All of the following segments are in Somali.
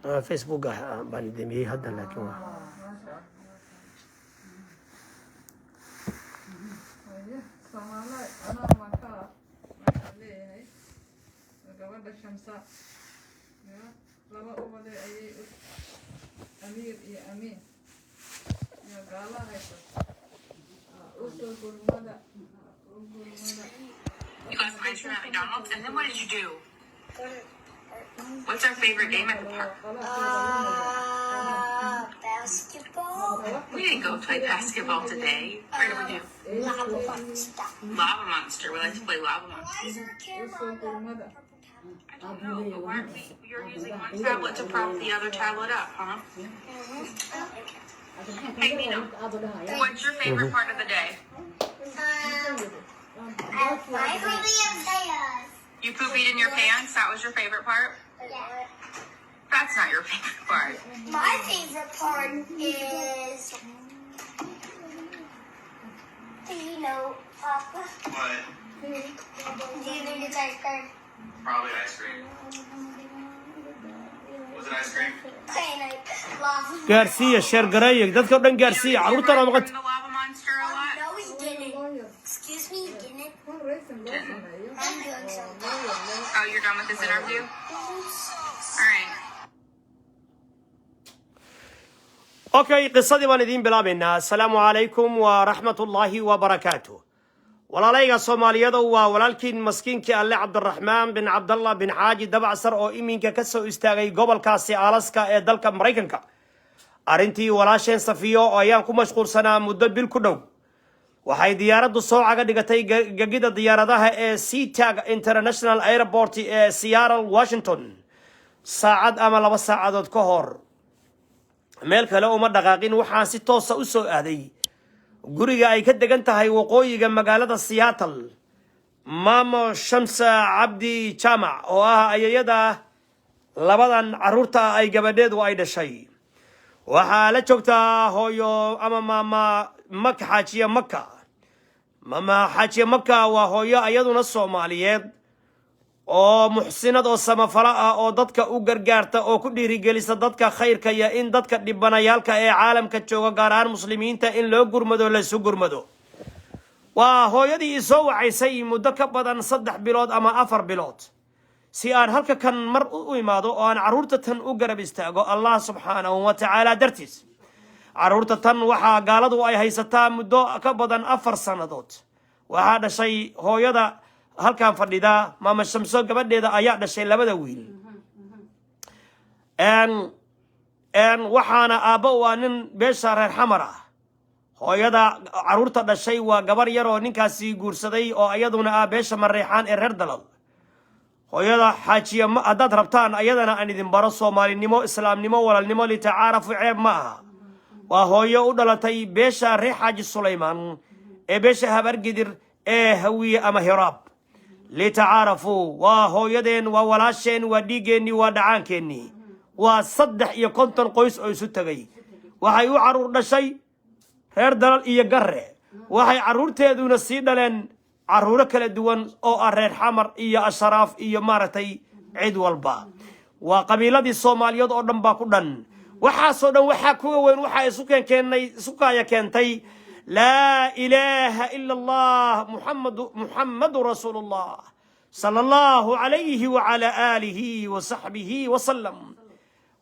فيسبوك بندمي هذا لكن You got ice cream at McDonald's, and then what did you do? What's our favorite game at the park? Basketball. We didn't go play basketball today. Where did we do? Lava Monster. Lava Monster. We like to play Lava Why Monster. is our camera on the purple tablet? I don't know, but why aren't we? You're using one tablet to prop the other tablet up, huh? Hey, Nina, what's your favorite part of the day? My hobby is chaos. You pooped in your pants? That was your favorite part? Yeah. That's not your favorite part. My favorite part is, do you know, Papa? What? Do you think it's ice cream? Probably ice cream. Was it ice cream? Plain lava. Garcia شير قرايق ده كده Garcia عروض أنا From مقت the Lava Monster a lot? No, he didn't. Excuse me, he didn't. I'm doing something. Oh, you're done with this interview? All right. أوكي قصة بان دين بلابنا السلام عليكم ورحمة الله وبركاته ولا ليغا سوماليدا ولكن مسكينك الله عبد الرحمن بن عبد الله بن حاجي دبع سر او إيمينكا كسو استاغي gobolkaasi Alaska ee dalka Mareykanka arintii walaasheen Safiyo oo ayaan ku mashquulsanaa muddo bil ku dhow waxay diyaaraddu soo caga dhigatay gagida diyaaradaha ee SeaTac International Airport ee Seattle Washington saacad ama 2 saacadood ka hor meel kale uma dhaqaaqin waxaan si toos ah u soo aaday guriga ay ka degan tahay waqooyiga magaalada Seattle Mamo Shamsa Abdi Jamac oo ah ayayada labadan caruurta ay gabadheedu ay dhashay waxa la joogtaa hooyo ama mama Makka Xaajiya Makka mama Xaajiya Makka waa hooyo ayaduna Soomaaliyeed oo muxsinad oo samafala ah oo dadka u gargaarta oo ku dhiirigelisa dadka khayrka iyo in dadka dhibanayaalka ee caalamka jooga gaar ahaan muslimiinta in loo gurmado la isu gurmado waa hooyadii soo wacaysay muddo ka badan 3 bilood ama 4 bilood si aan halka kan mar u imaado oo aan caruurta tan u garab istaago Allah subhanahu wa ta'ala dartiis caruurta tan waxa gaaladu ay haysataa muddo ka badan 4 sanadood waxa dhashay hooyada halkan fadhida Mama Shamso gabadheeda ayaa dhashay labada wiil waxaana aabbo waa nin beesha reer xamar ah hooyada caruurta dhashay waa gabar yar oo ninkaasi guursaday oo ayaduna ah beesha mareexaan ee reer dalal hooyada xaajiya ma haddaad rabtaan ayadana aan idin baro Soomaalinimo islaamnimo walaalnimo li tacaarafu ceeb ma aha waa hooyo u dhalatay beesha reer Xaaji Suleymaan ee beesha Habargidir ee Hawiye ama Hiraab لتعارفوا وهويدين وولاشين وديجيني ودعانكيني وصدح يكونتن قويس أو ستغي وحي عرور دشي هير دلال إيا قرر وحي عرور تيدون السيدلين عرور كالدوان أو أرير حمر إيا أشراف إيا مارتي عيد والبا وقبيلة دي الصوماليات أردن باكودن وحاسو دن وحاكوه وين وحا سكايا كنتي لا إله إلا الله محمد رسول الله صلى الله عليه وعلى آله وصحبه وسلم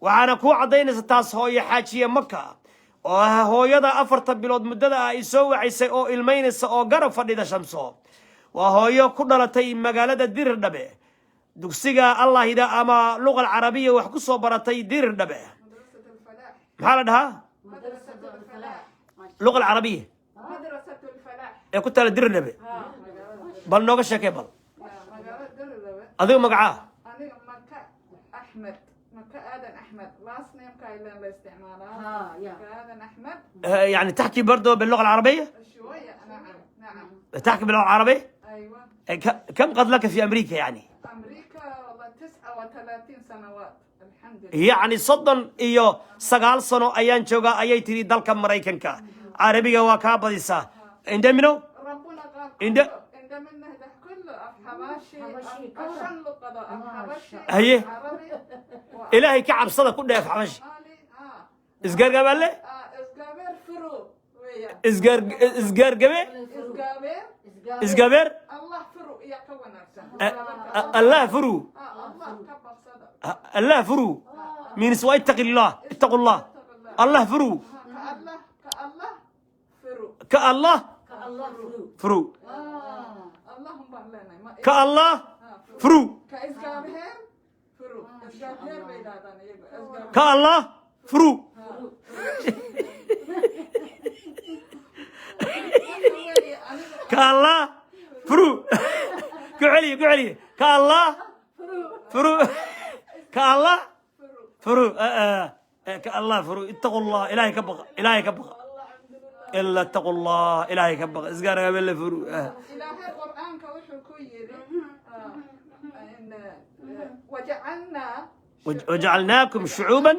وعنا كو عدين ستاس هوي حاجية مكة وهو يدا أفرت بلود مددا يسوي عيسى أو المينس أو قرب فديدا شمسو وهو يكون لتي مقالة دير النبي دكسيغا الله إذا أما اللغة العربية وحكسو برتي دير النبي محالدها اللغة العربية مدرسة الفلاح كنت على دير النبي بل نوغا شاكي بل أذيو مقعاه أنا مكة أحمد مكة آدن أحمد لاست نيم كايلان باستعمالها مكة آدن أحمد يعني تحكي برضو باللغة العربية شوية نعم تحكي باللغة العربية أيوة كم قد لك في أمريكا يعني أمريكا والله 39 سنوات الحمد لله يعني صدن إيو 9 سنة أيان جوغا أيي تري دالك مريكنكا عربية وكابديسا عند منو ربنا قال عند عند منه ده كله أفهم حباشي عشان لقطة حباشي هي عربي إلهي كعب صدق كل ده في حبش وآلي إزجار قبل له إسقابير فرو ويا إزجار قبل إسقابير إزجابر الله فرو يا كون أحسن الله فرو الله كبر صدق الله فرو من سوى اتقوا الله الله فرو كالله فرو كالله فرو اللهم بلنا كالله فرو كإسقابير فرو إسقابير بيدادنا يبقى كالله فرو كالله فرو قعلي كالله فرو كالله فرو كالله فرو اتقوا الله إلهي كبغ إلا اتقوا الله إلهي كبغ إزقار قبل فرو إلهي القرآن كوحو كويري وجعلناكم شعوبا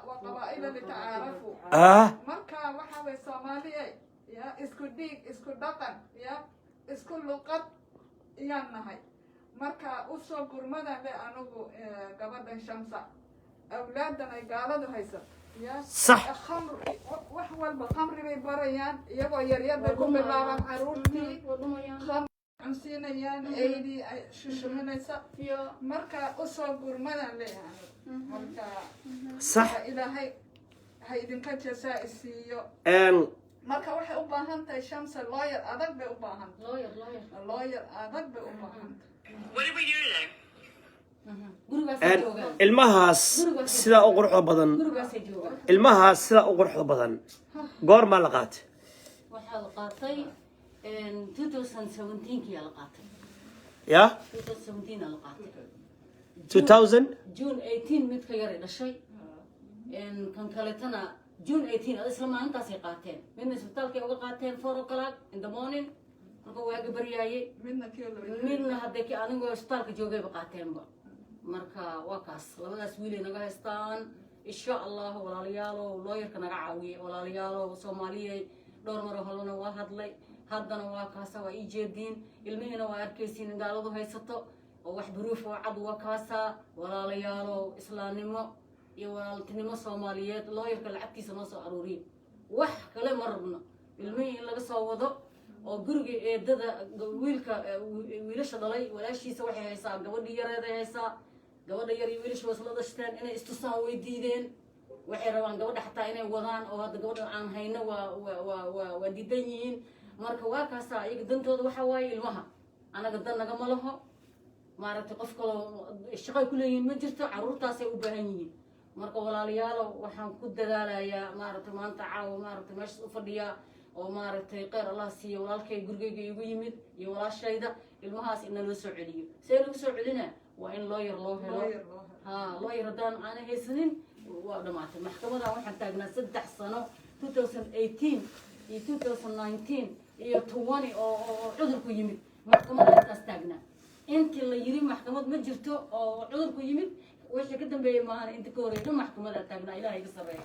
وقبائل لتعارفوا marka waxa way Soomaaliya ya isku dhiig isku dhaqan ya isku luqad iyaan nahay marka u soo gurmada le anigu gabadhan Shamsa awlaadan ay gaaladu hayso ya صح khamr wax walba khamri bay barayaan iyagoo yar yar bay ku bilaabaan caruurtii cunsiinayaan eedii ay shushuminaysa marka u soo gurmada le marka صح ilaahay haydinka jazaa'isiiyo marka waxay u baahan tahay Shamsa lawyer adag bay u baahan lawyer adag bay u baahan What did we do today? ilmahaas sidaa u quruxda badan ilmahaas sidaa u quruxda badan goor ma la qaatay waxaa la qaatay 2017 la qaatay ya 2017 la qaatay 2000 June 18 mid ka yar dhashay kan kaletana June 18 isla maalintaasay qaateen midna isbitaalkay uga qaateen 4 o'clock in the morning marka waaga baryaayay midna hadday ka anigoo isbitaalka joogayba qaateenba marka waa kaas labadaas wiil ay naga haystaan insha Allah walaalayaalo lawyerka naga caawiye walaalayaalo Soomaaliyeey dhowr mar horena waa hadlay haddana waa kaasa waa ii jeediin ilmihiina waa arkaysiin gaaladu haysato oo wax buruuf oo cad waa kaasa walaalayaalo islaamnimo iyo walaaltinimo Soomaaliyeed lawyerka lacagtiisa noo soo aruuriyo wax kale ma rabno ilmihii in laga soo wado oo guriga eedada wiilasha dhalay walaashiisa waxay haysaa gabadhii yareed ay haysaa gabadha yar iyo wiilasha wasla dhashteen inay istusaan weydiideen waxay rabaan gabadha xataa inay wadaan oo hadda gabadha aan hayno waa diidan yihiin marka waa kaasa iyaga dantooda waxa waaye ilmaha anaga dan nagama laho maaragtay qof kaloo shaqay ku leeyihiin ma jirto caruurtaasay u baahan yihiin marka walaalayaalo waxaan ku dadaalayaa maaragtay maanta caawa maaragtay meesha u fadhiyaa oo maaragtay qeyr Allah siiyo walaalkay gurigayga igu yimid iyo walaashayda ilmahaas in loo soo celiyo see lagu soo celina waa in lawyer loo helo lawyer hadaan aan haysanin waa dhamaatay maxkamada waxaan taagnaa 3 sano 2018 iyo 2019 iyo 20 oo cudurku yimid maxkamada intaas taagnaa intii la yiri maxkamad ma jirto oo cudurku yimid wixii ka dambeeyay maahan inta ka horeeyay maxkamada taagnaa ilaahay ka sareeyo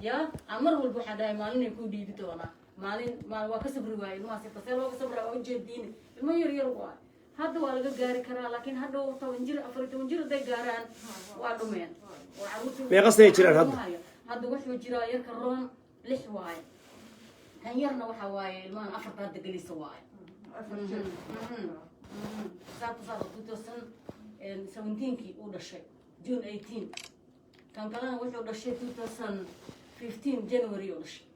ya amar walba waxa dhahay maalin ay ku dhiibi doonaa maalin waa ka sabri waayay ma sita see looga sabraa oo jeediin ilmo yar yar waa hadda waa laga gaari karaa laakiin hadda 10 jir 14 jir day gaaraan waa dhumeen oo caruurtu meeqasay jiraan hadda wuxuu jiraa yar ka roon 6 waay kan yarna waxa waaye ilmahan 4 hadda galisa waay saabta 2017 uu dhashay June 18 kan kalena wuxuu dhashay 2015 January uu dhashay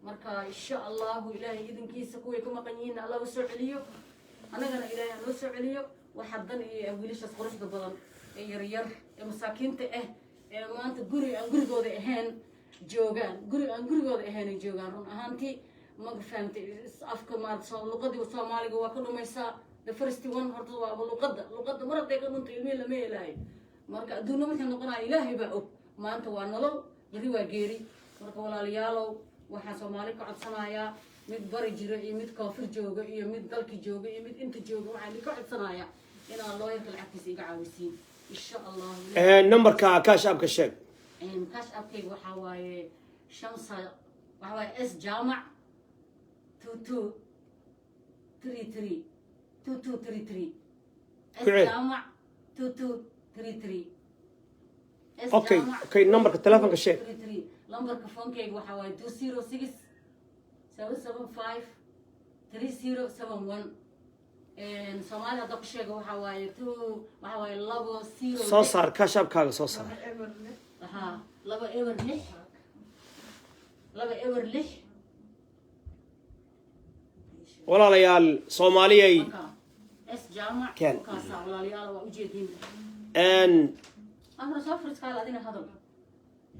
marka insha Allah ilaahay idinkiisa kuway ka maqan yihiin Allah soo celiyo anagana ilaahay noo soo celiyo waxa dan iyo wiilasha quruxda badan ee yar yar ee masaakiinta ee maanta gurigooda ahayn joogan gurigooda ahayn joogan run ahaantii ma fahamtay afka ma soo luqadii Soomaaliga waa ka dhumaysaa the first one horta waa luqadda mar haday ka dhunto ilmihi lama ilaahay marka adduunna waxay noqonaa ilaahay baa og maanta waa nolol bari waa geeri marka walaalayaalow waxaan Soomaali ka codsanayaa mid bari jira iyo mid koonfur jooga iyo mid dalki jooga iyo mid inta jooga waxaan ka codsanayaa inaan lawyer lacagtiisa iga caawisiin insha Allah numberka cash app ka sheeg cash app kay waxa waaye Shamsa waxa waaye S jaamac 22 2233 2233 Correct. جامع 2233 Okay, okay, numberka telefonka sheeg. lambarka phonekayga waxaa waaye 206 775 3071 Soomaali hadda ku sheega waxaa waaye 20 Soo saar kashafkaaga soo saar. ها لبا ايور لح لبا ايور لح walaalayaal Soomaaliyay اس جامع كان. كاسا walaalayaal waa u jeedin and أنا سافر قال أدينا هذا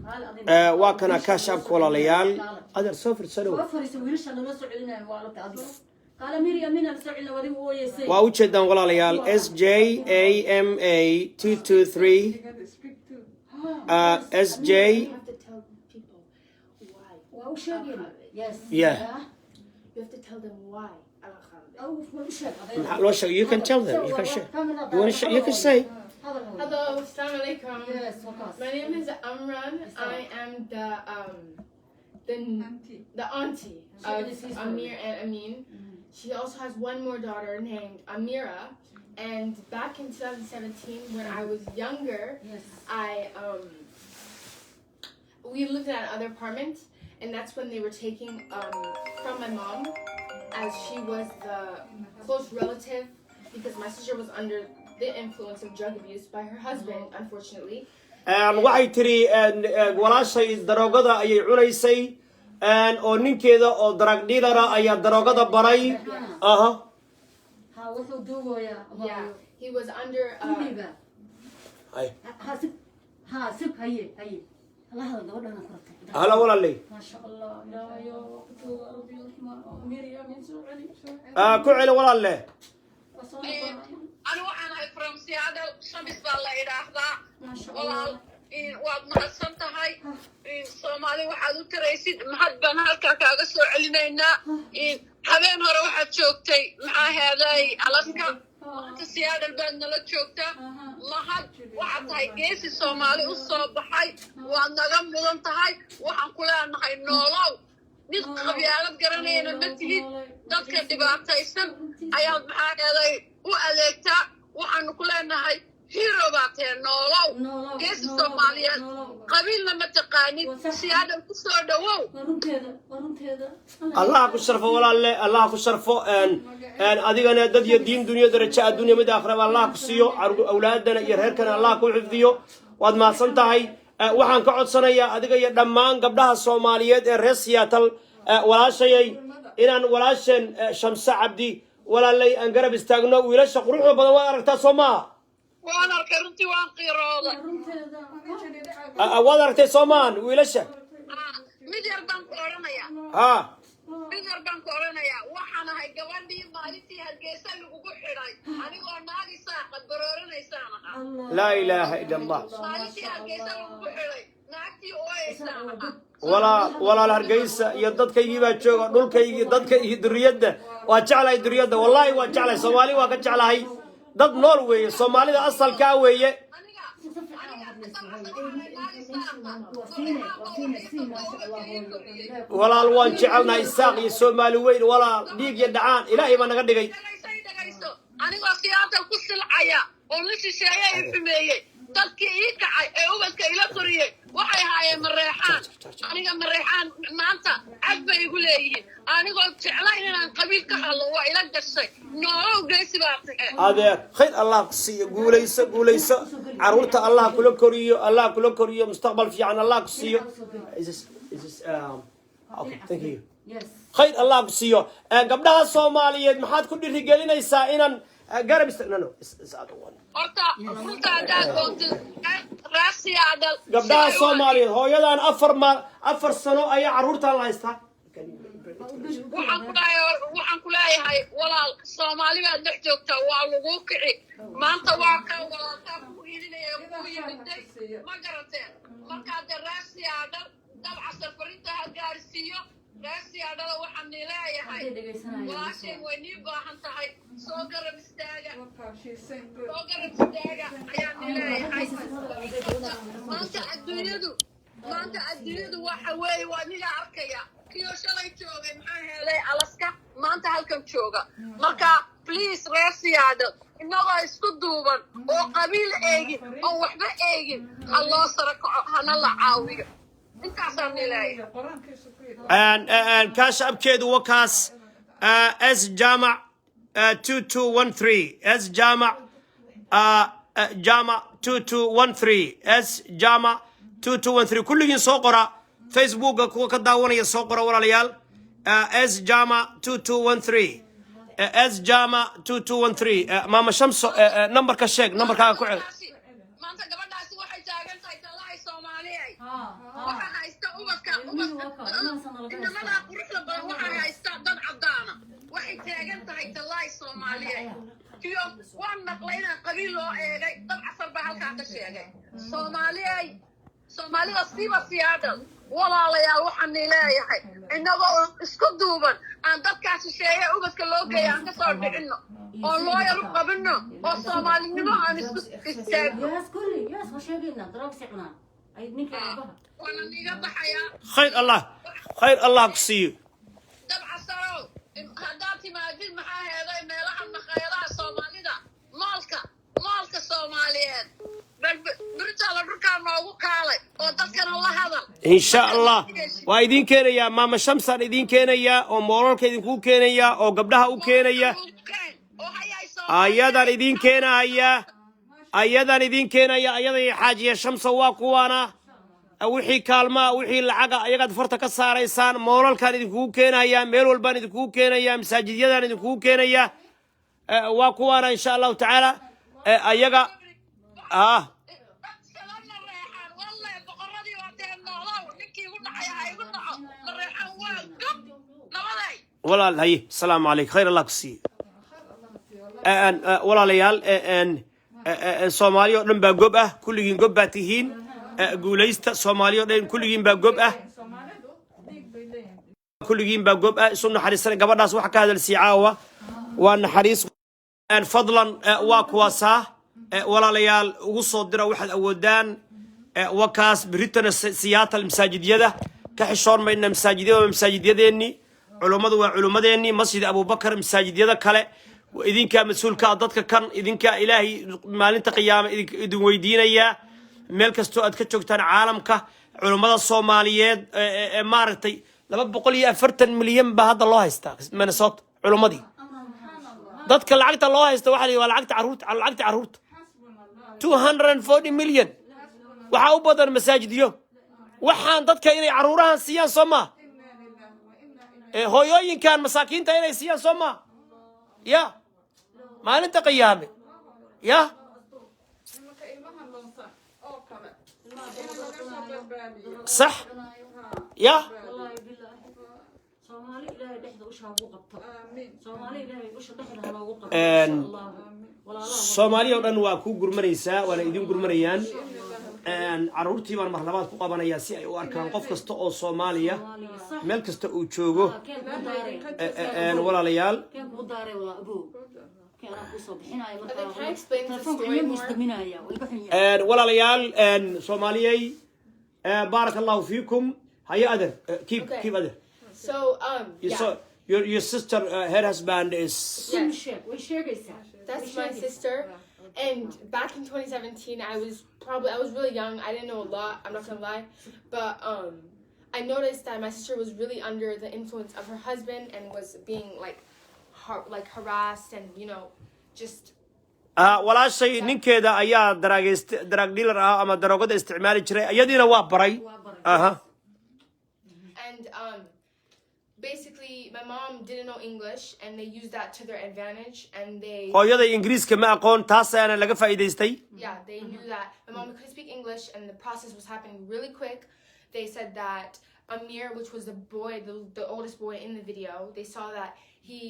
قال waa kana kashafka walaalayaal adar safar sano سافر يسوي ليش أنا لسه علينا وعلى تعدي قال ميري أمين أنا سوي لنا ودي هو يسوي waa u jeedaan walaalayaal SJAMA 223 SJ You have to tell people why. وش يقول يس Yeah. You have to tell them why. أو وش loo sheeg you can tell them you can share you want to share you can say Hello, assalamu alaikum. Yes, focus. My name is Amran. I am the auntie of Amir and Amin. She also has one more daughter named Amira. And back in 2017, when I was younger, Yes. we lived in another apartment, and that's when they were taking from my mom, as she was the close relative, because my sister was under the influence of drug abuse by her husband, unfortunately. waxay tiri walaashay daroogada ayay cunaysay oo ninkeeda oo drug dealer ayaa daroogada baray aha ها وحو دوبو يا Yeah, he was under. دوبيبا ay ها سب ها سب هي الله هذا ودنا كرتك hala walaalay ما شاء الله لا يا ربي الرحمن ميريا من سوعلي ku celi walaalle أنا وأنا from Seattle شمس بالله إلى ما شاء والله الله waad mahadsantahay Soomaali waxaad u tiraysid mahad baan halka kaaga soo celinaynaa habeen hore waxaad joogtay maxaa heeday Alaska maanta Seattle baad nala joogtaa mahad waxaad tahay geesi Soomaali u soo baxay waad naga mudan tahay waxaan ku leenahay noolow mid qabyaalad garanayna ma tihid dadka dhibaataysan ayaad maxaa heeday u adeegtaa waxaan ku leenahay hero baatee noolow geesi Soomaaliyeed qabiilna ma taqaanid Seattle ku soo dhawow ورنتيدا allah ku sharfo walaalle allah ku sharfo adigana dad iyo diin dunya daraja adduunya mid aakhiraba allah ku siiyo awlaadana iyo reerkana allah ku xifdiyo waad mahadsan tahay waxaan ka codsanayaa adiga iyo dhammaan gabdhaha Soomaaliyeed ee reer Seattle walaashayay inaan walaasheen Shamsa Cabdi walaalay aan garab istaagno wiilasha quruxda badan waa aragtaa Soomaa waan arkay runtii waan qiirooday waad aragtay Soomaan wiilasha mid yar baan ku oranayaa ha mid yar baan ku oranayaa waxaan ahay gabadhii maalintii Hargeysa lagugu xidhay anigoo naagi saaqa barooranaysan ahaa la ilaaha illa allah maalintii Hargeysa lagugu xidhay naagtii ooyaysan walaal Hargeysa iyo dadkaygii baa jooga dhulkaygii dadka iyo duriyada waa jeclahay duriyada wallahi waa jeclahay Soomaali waa ka jeclahay dad nool weeye Soomaalida asalka weeye walaal waan jecelnahay isaaq iyo Soomaali weyn walaal dhiig iyo dhacaan ilaahay baa naga dhigay anigoo Seattle ku silcaya oo la shisheeyay ifmeeyay dadkii ii kacay ee ubadka ila qoriyay waxay haayeen mareexaan aniga mareexaan maanta cad bay igu leeyihiin anigoo jeclayn inaan qabiil ka hadlo waa ila gashay noolow geesi baa tahay adeer khayr allah ku siiyo guulayso caruurta allah kula koriyo mustaqbal fiican allah ku siiyo okay thank you Yes. khayr allah ku siiyo gabdhaha Soomaaliyeed maxaad ku dhirigelinaysaa inaan garab istaagno horta runta hadaad doonto raasiyaadal gabdhaha Soomaaliyeed hooyadan 4 sano ayaa caruurta la haystaa waxaan ku leeyahay walaal Soomaali baad dhex joogtaa waa lagu kici maanta waa ka walaalka ku ilinaya ku yimiday ma garateen marka raasiyaadal dabca safarinta ha gaarsiiyo raasiyaadal waxaan leeyahay walaasheen way nii baahan tahay soo garab istaaga ayaan leeyahay maanta adduunyadu waxa weeye waa niga arkaya kiyo shalay joogay maxaa helay Alaska maanta halkan jooga marka please reer Seattle inagoo isku duuban oo qabiil eegin oo waxba eegin ha loo sara kaco hana la caawiyo intaasaan leeyahay كاش أبكيدو وكاس اس جامع 2213 اس جامع جامع 2213 اس جامع 2213 كلهم سوقرا فيسبوك كو كداونيا سوقرا ورا ليال اس جامع 2213 اس جامع 2213 ماما شمس نمبر كشيك نمبر كا كوعد maanta gabadhaasi waxay taagan tahay talahay Soomaaliyeed waxa haysta ubadka inamada quruxda badan waxa haysta dad cadaana waxay taagan tahay talahay Soomaaliyeed kiyo waan naqlayna qabiil loo eegay dad casar ba halka ka sheegay Soomaalida siiba Seattle walaalayaal waxaan leeyahay inagoo isku duuban aan dadkaasi sheegay ubadka loo geeyay aan ka soo dhicino oo loo yar qabino oo Soomaalinimo aan isku istaagno ياس وشيقنا ضرب سقنا أي نيك أبها وانا نيجا بحياة خير الله كسيو دبع سرو هداتي ما جيل محا هذا ميلها مخيلها Soomaalida maalka Soomaaliyeed برجال بركان noogu kaalay oo dadkan la hadal إن شاء الله وإذن كينيا ماما شمس إذن كينيا أو مورال كإذن كو كينيا أو قبلها أو كينيا أيضا إذن كينيا أيضا إذن كينيا أيضا حاجة شمس واقوانا وحي كالما وحي العقا أيضا فرتك الساريسان مورال كان إذن كو كينيا ميل والبان إذن كو كينيا مساجد يدان إذن كو كينيا واقوانا إن شاء الله تعالى أيضا ولا هي السلام عليك خير الله كسي ولا ليال Soomaaliya dhan baa gob ah kulligiin gob baa tihiin guulaysta Soomaaliya dhan kulligiin baa gob ah kulligiin baa gob ah isu naxariisan gabadhaas waxa ka hadal caawa waa naxariis fadlan waa kuwaasaa walaalayaal ugu soo dira waxaad awoodaan wakaas Britain Seattle masaajidyada ka xishoon mayna masaajidyadeenni culummadu waa culummadeenni masjid Abu Bakar masaajidyada kale idinka mas'uulka dadka kan idinka ilaahi maalinta qiyaama idin weydiinaya meel kasto aad ka joogtaan caalamka culummada Soomaaliyeed maartay 240 milyan ba hadda loo haystaa Minnesota culummadii dadka lacagta loo haysto waxa waa lacagta caruurta 240 milyan waxa u badan masaajidyo waxaan dadka inay caruurahan siiyaan Soomaa hooyooyinkan masaakiinta inay siiyaan Soomaa يا ما أنت قيامي يا صح يا Soomaali ilaahay dhexda u shaabu qabto Soomaali ilaahay u shaqeeyna loogu qabto insha Allah Soomaaliya dhan waa ku gurmanaysaa waana idin gurmanayaan caruurtii baan marlabaad ku qabanayaa si ay u arkaan qof kasta oo Soomaaliya meel kasta uu joogo walaalayaal keen ku daaray waa abu keen ku soo bixinayo markaa Can I explain the story more? walaalayaal Soomaaliyay barakallahu fiikum haya adar keep adar So your sister her husband is that's my sister. And back in 2017, I was really young. I didn't know a lot. I'm not gonna lie, but I noticed that my sister was really under the influence of her husband and was being like harassed and just. walaashay ninkeeda ayaa drug dealer ah ama daroogada isticmaali jiray ayadiina waa baray And basically my mom didn't know English and they used that to their advantage and they hooyada Ingiriiska ma aqoon taas ayana laga faa'iideystay they knew that my mom couldn't speak English and the process was happening really quick. They said that Amir, which was the oldest boy in the video, they saw that he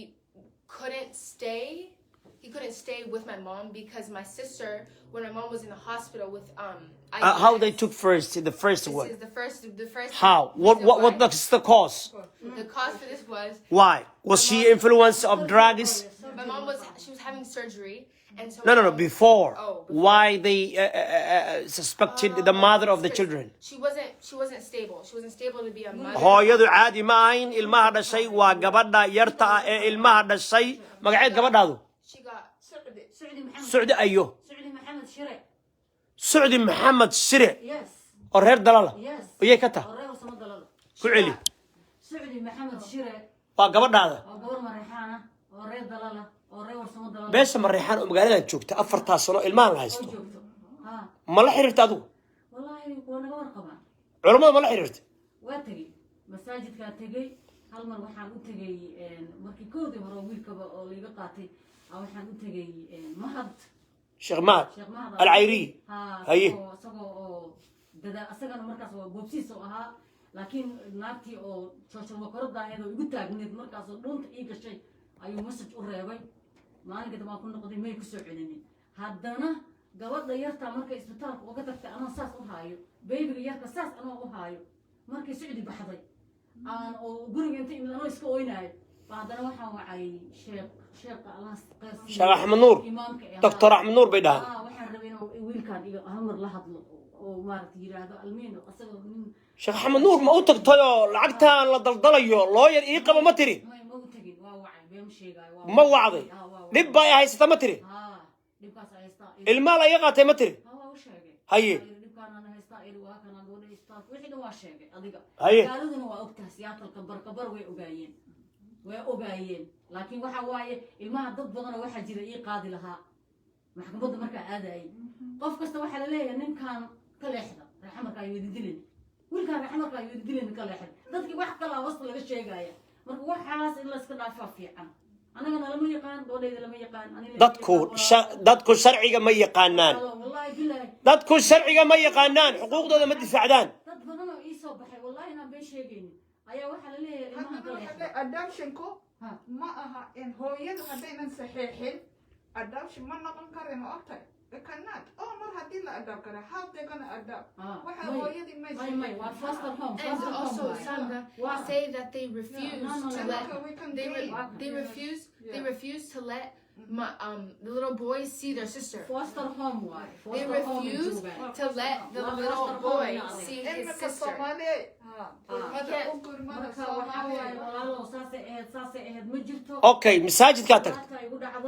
couldn't stay with my mom because my sister, when my mom was in the hospital with how they took the first one this is the first how what was the cause the cause for this why was she influenced of drugs my mom she was having surgery and so no before why they suspected the mother of the children she wasn't wasn't stable. She wasn't stable to be a mother. hooyadu caadi ma ahayn ilmaha dhashay waa gabadha yarta ah ee ilmaha dhashay magaceed gabadhaadu She got سعودي محمد sucdi ayo سعودي محمد شرع sucdi maxamed shire يس oo reer dalala يس ayay ka tahay وريه وسمد الله ku celi سعودي محمد شرع waa gabadhaada وقبر مريحانة وريه دلالة وريه وسمد الله beesha mareexaan oo magaaladan joogta 4 sano ilmahan la haysto وجوبته ها ma la xiriirta adigu والله وانا قبر قبان culimada ma la xiriirta واتجي مساجد كان تجي هالمر وحان تجي مركي كودي مرة ويلكبا أو اللي قاتي أو وحان تجي مهد sheekh mahad شيخ مهد alcayri ها هي. سقو ددا أسقنا مركز وبوبسيس وها لكن ناتي أو شوشة وكرد هذا يقول تاجنت مركز ودون إيجا شيء أيو مسج قريبي ما أنا كده ما كنا قديم ما يكسر عليني هدنا قبل ضيرتها مركز إسبتال وقتك أنا ساس أوهايو بيبي غيرك ساس أنا أوهايو مركز سعودي بحضي أنا وقولي أنت من أنا إسكويناي بعدنا وحنا وعي شيخ الله قاسي sheekh axmed nuur إمامك doctor axmed nuur bay dhahaan وحنا ربينا ويل كان أمر لحظ ومارت يراهد المين أصلا من sheekh axmed nuur ma u tagtayoo lacagtaan la daldalayo looyar ii qaba ma tiri ما تجي وعي بيمشي جاي ma wacday dhib baa ay haysata ma tiri dhibkaas ay haystaa ilmaa la iga qaatay ma tiri waa u sheegay haye dhibkaan ana haystaa iri waa kana goona istaa wixii dhan waa sheegay adiga Haye. gaaladuna waa ogtahay siyaatalka barkabar way ogaayeen laakiin waxa waaye ilmaha dad badan oo waxa jira ii qaadi lahaa maxkamadda markaa aadayay qof kasta waxaa la leeyahay ninkan ka leexda raxmarka ay wadi dilin wiilkaan raxmarka ay wadi dilin ka leexda dadkii wax kala wasta laga sheegaya marka waxaas in la iska dhaafaa fiican anagana lama yaqaan doodayda lama yaqaan dadku sharciga ma yaqaanaan wallahi billahi dadku sharciga ma yaqaanaan xuquuqdooda ma difaacdaan dad badan oo ii soo baxay wallahi inaan been sheegaynin ayaa waxaa la leeyahay ilmahan ka leexda adoptionku ma aha in hooyadu haddaynan saxiixin adoption ma noqon karin ma ogtahay they cannot oh mar haddii la adopt kara how they gonna adopt waxa hooyadii may may waa foster home and also Sandra say that they refuse to let they refuse to let the little boys see their sister. foster home why They refuse to let the little boy see his imika sister. soomaaliye gurmada u gurmada soomaaliye saasay ahayd ma jirto okay masaajidkaa tagta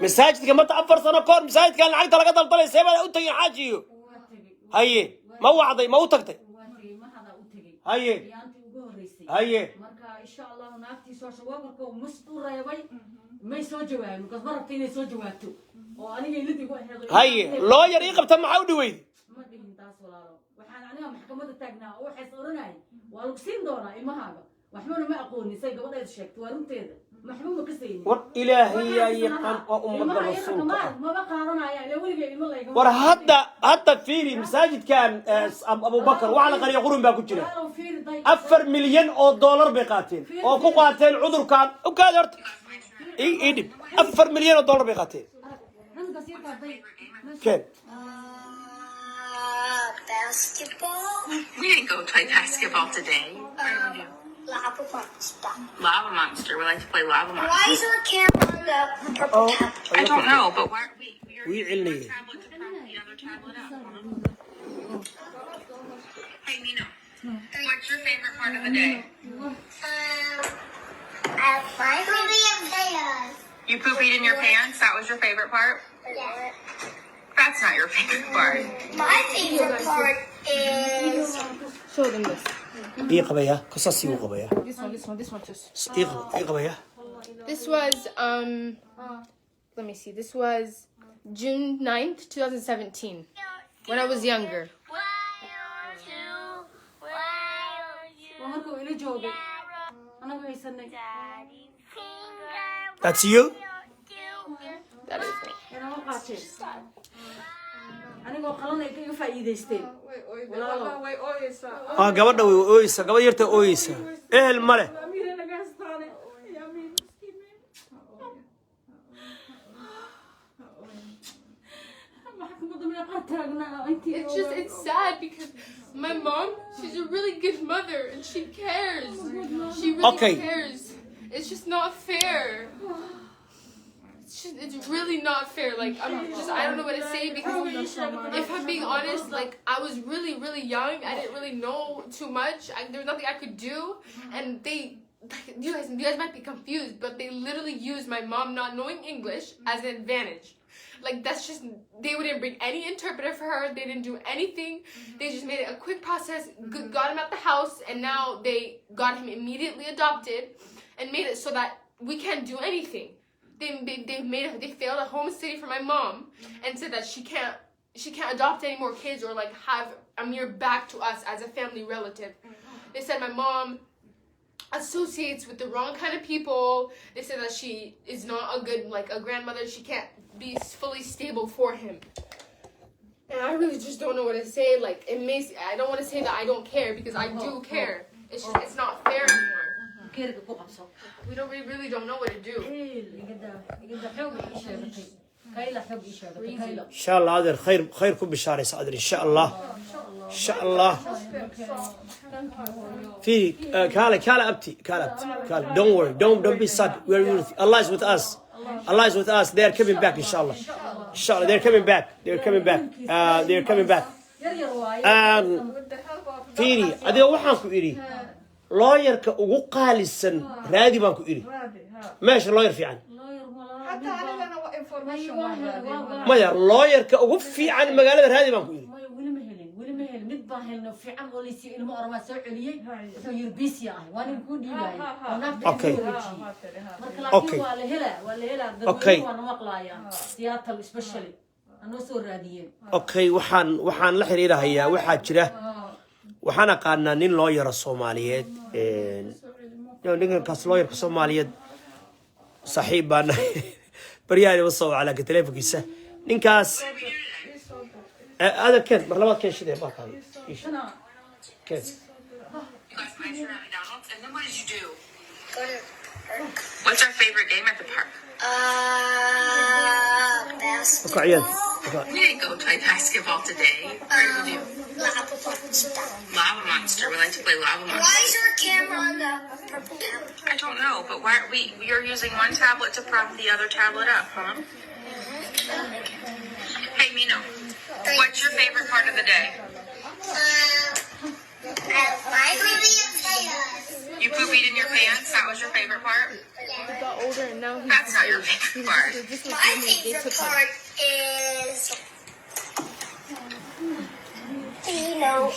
masaajidka marta 4 sano kahor masaajidkan lacagta laga daldalay seebaa u tagay xaajiyo haye ma wacday ma u tagtay haye haye marka insha Allah naagtii soo shawaabka mustu reebay may soo jawaabin because marabta inay soo jawaabto oo aniga ilidii ku aheedo haye looyar ii qabta maxaa u dhaweyd ma dhigin taas walaalo waxaan aniga maxkamadda taagnaa oo waxay oranay waa lagu siin doonaa ilmahaaga waxba ma aqooni say gabadheed sheegtay waa runteeda maxba ma ka saynin war ilaahay yaa yaqaan oo ummadda rasuulka ma qaadanaya ilaa weliga ilmo layga war hadda fiiri masaajidkan abubakar waxa la qariya qurun baa ku jira 4 milyan oo dollar bay qaateen oo ku qaateen cudurkan u kaad horta idib 4 milyan oo dollar bay qaateen keen Basketball. We didn't go play basketball today. Lava monster. Lava Monster. We like to play Lava Monster. Why is there a camera on the purple tablet? I don't know, but why are we? We really- Tablet to prop the other tablet up. Hey, Nino. What's your favorite part of the day? I have five pants. You poopied in your pants? That was your favorite part? Yeah. That's not your favorite part. My favorite part is Show them this. ii qabaya qisas ii qabaya This one just. ii qabaya This was let me see. This was June 9th, 2017. When I was younger. markuu ila joogay anaga haysanay that's you That is me. inama qaateen anigoo qalan ay kaga faa'iidaysteen way ooyeysaa waa gabadha way ooyeysa gabadh yarta ooyeysa ehel male amiira naga hastaane amiin It's sad because my mom, she's a really good mother and she cares. She really Okay. cares. It's just not fair. it's really not fair. Like I don't know what to say because if I'm being honest, like I was really young. I didn't really know too much. There was nothing I could do, and you guys might be confused, but they literally used my mom not knowing English as an advantage. Like that's just, they wouldn't bring any interpreter for her. They didn't do anything. They just made it a quick process, got him at the house, and now they got him immediately adopted, and made it so that we can't do anything. They failed a home study for my mom and said that she can't adopt any more kids or like have Amir back to us as a family relative. They said my mom associates with the wrong kind of people. They said that she is not a good, like a grandmother. She can't be fully stable for him. And I really just don't know what to say. Like I don't want to say that I don't care because I do care. It's just, it's not fair anymore. We really don't know what to do. إن شاء الله هذا خيركم بشارة صادر إن شاء الله إن شاء الله في كالا أبتي كالا don't worry don't be sad Allah is with us Allah is with us. They are coming back إن شاء الله they're coming back فيني هذا وحنكو إيري lawyer-ka ugu qaalisan raadi baan ku iri meesha lawyer fiican maya lawyer-ka ugu fiican magaalada raadi baan ku iri okay waxaan la xiriirahayaa waxaa jira waxaan aqaanaa nin loo yaro Soomaaliyeed ninkaas loo yarka Soomaaliyeed saaxiib baan baryahay wasoo ala ka telefonkiisa ninkaas هذا كان مرلبات كان شدة ما كان كان And then what did you do? What's our favorite game at the park? Basketball. We didn't go play basketball today. What did we do? Lava Monster. Lava Monster. We like to play Lava Monster. Why is there a camera on the purple tablet? I don't know, but why aren't you're using one tablet to prop the other tablet up, huh? Hey, Mino, what's your favorite part of the day? My favorite potatoes. You pooped in your pants? That was your favorite part? He got older and now That's not your favorite part. My favorite part is, you know,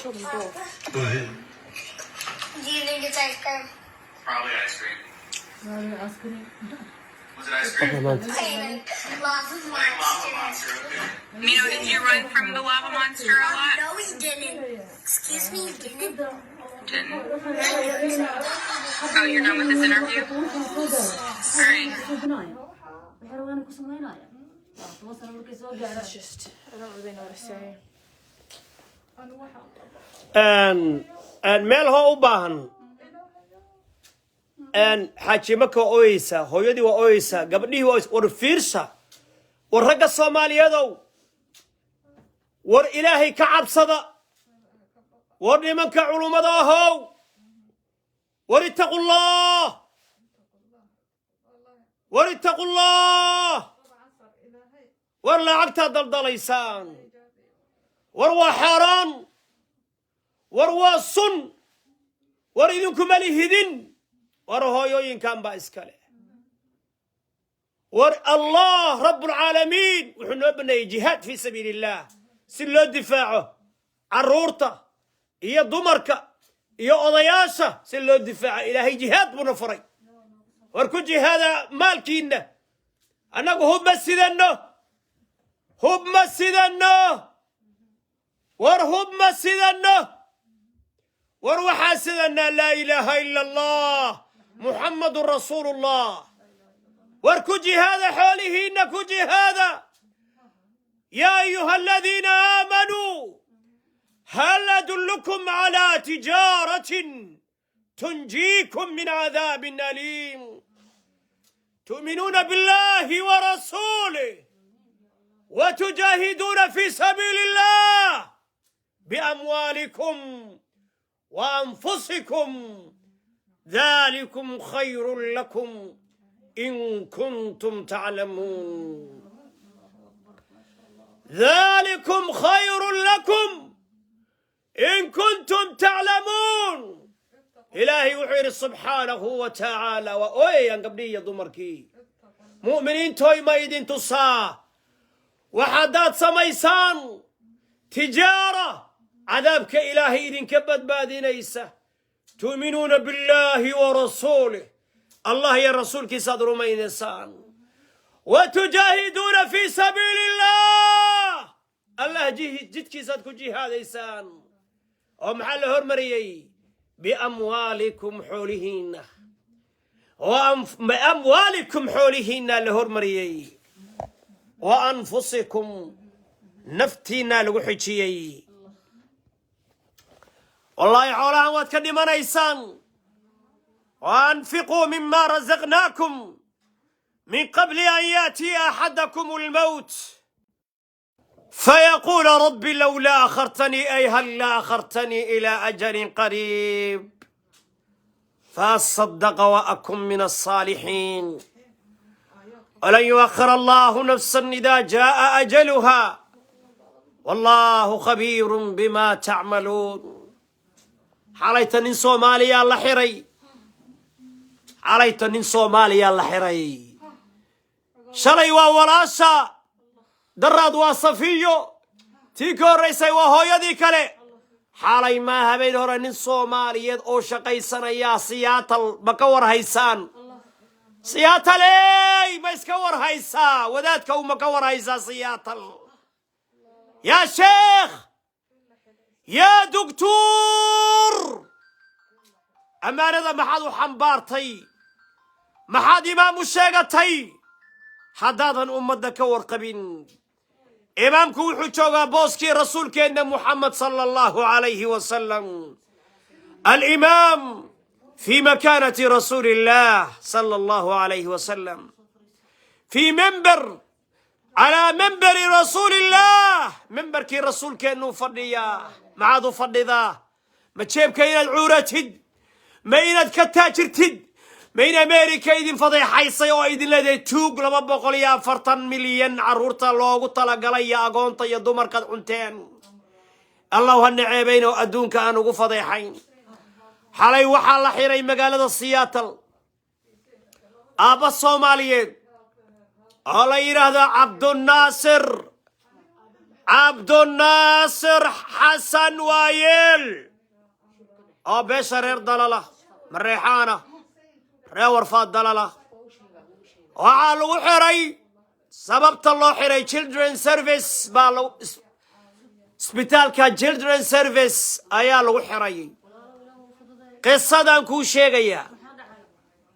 do you think it's ice cream? Probably ice cream. Was it ice cream? Lava Monster. Mino, did you run from the lava monster a lot? No, he didn't. Excuse me, he didn't. Didn't. Oh, you're done with this interview? All right. It's just, I don't really know what to say. and meel hoo u baahan xaajimaka ooyeysa hooyadii waa ooyeysa gabadhii waa war fiirsa war ragga Soomaaliyeedow war ilaahay ka cabsada war nimanka culumada ahow war ittaqullah war lacagta daldalaysaan war waa xaraan war waa sun war idinku malihidin war hooyooyinkan baa iskale war Allah rabbul alamin wuxuu noo baneeyay jihaad fi sabiilillah si loo difaaco caruurta iyo dumarka iyo odayaasha si loo difaaco ilaahay jihaad buna faray war ku jihaada maalkiina anagu hub ma sidano war hub ma sidano war waxaa sidana laa ilaaha ila allah muhammadur rasuulullah war ku jihaada xoolihiina ku jihaada yaa ayuha aladiina aamanuu hal adullukum calaa tijaaratin tunjiikum min cadaabin aliim tu'minuuna billahi wa rasuulih وتجاهدون في سبيل الله بأموالكم وأنفسكم ذلكم خير لكم إن كنتم تعلمون ذلكم خير لكم إن كنتم تعلمون إلهي وحير سبحانه وتعالى وأوي قبلية دمركي مؤمنين توي ما يدين تصا وحدات سميسان تجارة عذابك إلهي إذن كبد بادين إيسا تؤمنون بالله ورسوله الله يا رسول كي صدروا ما ينسان وتجاهدون في سبيل الله الله جد كي صدكو جهاد إيسان ومحل هرمريي بأموالكم حولهن بأموالكم حولهن لهرمريي وأنفسكم نفتينا لوحيشيي والله حولها واتكلم أنا إيسان وأنفقوا مما رزقناكم من قبل أن يأتي أحدكم الموت فيقول رب لولا أخرتني أي هلا أخرتني إلى أجل قريب فأصدق وأكن من الصالحين ولن يؤخر الله نفسا إذا جاء أجلها والله خبير بما تعملون حاليت نين صوماليا الله حري حاليت نين صوماليا الله حري شلي وولاشا دراد وصفيو تيكو ريسي وهو يدي كالي حالي ما هبين هورا نين صوماليا او شقي سنيا سياتل مكور هيسان سياتل اي ما يسكور هيسا وذاتك ومكور هيسا سياتل يا شيخ يا دكتور أمانة ما حد حنبارتي ما حد إمام الشيقتي حدادا أمدك ورقبين إمامك وحجوغا بوسكي رسول كأن محمد صلى الله عليه وسلم الإمام في مكانة رسول الله صلى الله عليه وسلم في منبر على منبر رسول الله منبر كي رسول كأنه فضيا معاذ فضيذا ما تشيب كاين العورة تد ما يند كتاجر تد ما ين أمريكا يدين فضي حيصي ويدين لدي توق لما بقول يا فرطن مليون عرورتا لوغو طلق لي أقونتا يدومر قد عنتين الله هالنعيبين وأدون كانوا فضي حين حالي وحال حيري مقالة السياتل أبا الصوماليين الله يرهد عبد الناصر حسن وايل أو بشر ضلالة من ريحانة ريور فاد ضلالة وعلو حري سببت الله حري children service بالو سبيتال كا children service أيالو حري قصة دانكو شيغيا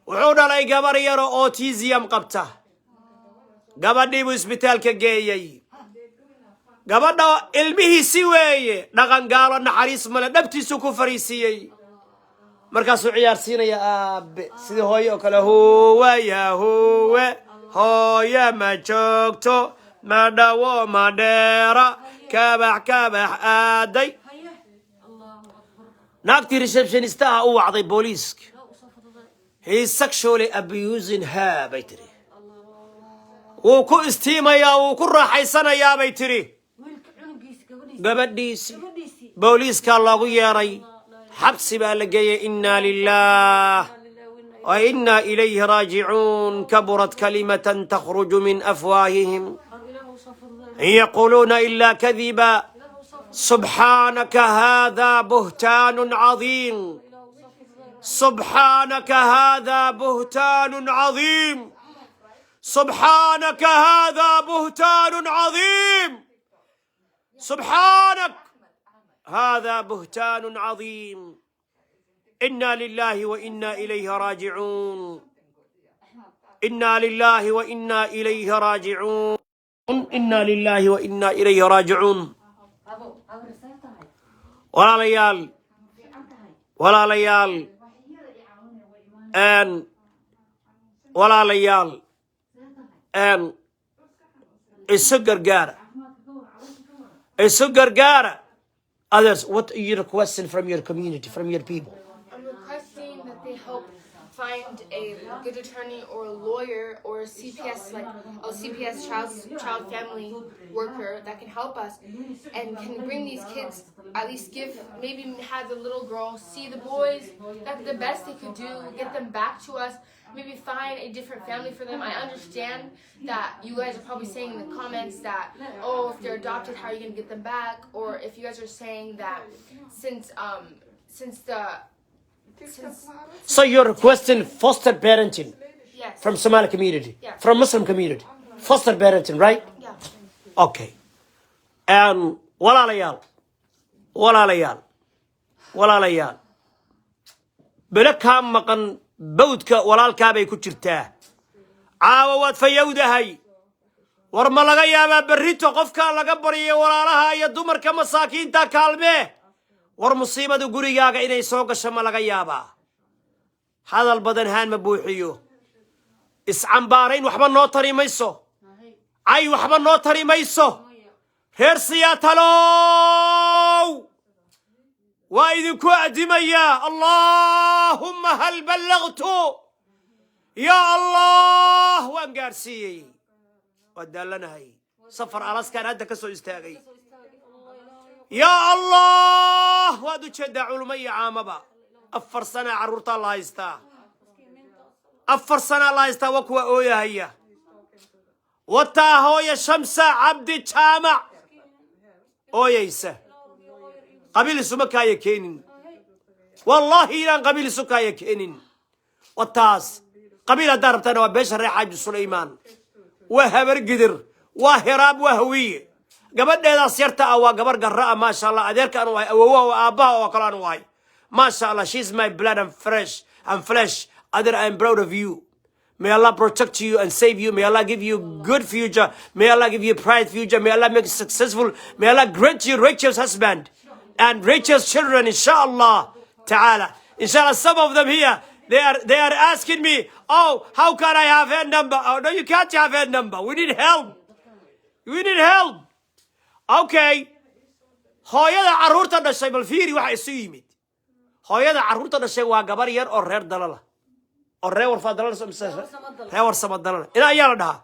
وحودا لي قبر يرو أوتيزيوم قبته قبر ديبو سبيتال كا جيي gabadha ilmihiisi weeye dhaqan gaalo naxariis male dhabtiisu ku fariisiyey markaasuu ciyaarsiinaya aabe sidii hooyo oo kale hoowe hooyo ma joogto ma dhawo ma dheera kabax aaday naagtii receptionistaha u wacday booliiska he is sexually abusing her bay tiri wuu ku istiimayaa wuu ku raaxaysanayaa bay tiri gabadhiisi booliiska loogu yeeray xabsi baa la geeyey inna lillaah wa inna ilayhi raajicuun kaburat kalimatan takhruju min afwaahihim in yaquluuna illa kadiba subxaanaka haadaa buhtaanun cadiim subxaanaka haadaa buhtaanun cadiim subxaanaka haadaa buhtaanun cadiim سبحانك هذا بهتان عظيم إنا لله وإنا إليه راجعون إنا لله وإنا إليه راجعون إنا لله وإنا إليه راجعون ولا ليال ولا ليال السكر قارة السكر قارة. Others, what are your requesting from your community, from your people? I'm requesting that they help find a good attorney or a lawyer or a CPS, like a CPS child family worker that can help us and can bring these kids, at least maybe have the little girl see the boys. That's the best they could do, get them back to us, maybe find a different family for them. I understand that you guys are probably saying in the comments that, oh, if they're adopted, how are you going to get them back? Or if you guys are saying that So you're requesting foster parenting yes. from Somali community, Yeah. from Muslim community, foster parenting, right? Yeah. Okay. And walaalayaal bela kaa maqan bawdka walaalkaabay ku jirtaa caawa waad fayowdahay war ma laga yaabaa berrito qofkaa laga baryayo walaalaha iyo dumarka masaakiinta kaalmee war musiibada gurigaaga inay soo gasho ma laga yaabaa hadal badan haan ma buuxiyo iscambaarayn waxba noo tari mayso cay waxba noo tari mayso reer siyaatalow waa idinku addimayaa allaahumma hal ballagtu yaa allah waan gaarsiiyey waa daallanahay safar alaskaan hadda ka soo istaagay yaa allah waad u jeeddaa culmo iyo caamaba 4 sana carruurtaa la haystaa 4 sana la haystaa waa kuwa ooyahaya wataa hooya shamsa cabdi jaamac ooyaysa qabiil isuma kaaya keenin wallaahi inaan qabiil isu kaaya keenin wataas qabiil haddaa rabtaana waa beesha reer xaaji sulaymaan waa habar gidir waa hiraab waa hawiye gabadheedaas yarta ah waa gabar garra ah maasha allah adeerka anu wahay awowaha oo aabbaha oo kale anu wahay maasha allah she's my blood and flesh other I am proud of you. May Allah protect you and save you. May Allah give you good future. May Allah give you bright future. May Allah make you successful. May Allah grant you Rachel's husband and Rachel's children, inshallah ta'ala. Inshallah, some of them here, they are asking me, oh, how can I have her number? Oh, no, you can't have her number. We need help. We need help. Okay. hooyada carruurta dhashay bal fiiri waxa isu yimid hooyada carruurta dhashay waa gabar yar oo reer dalala oo reer warfa dalala soo misay reer warsama dalala ina ayaa la dhahaa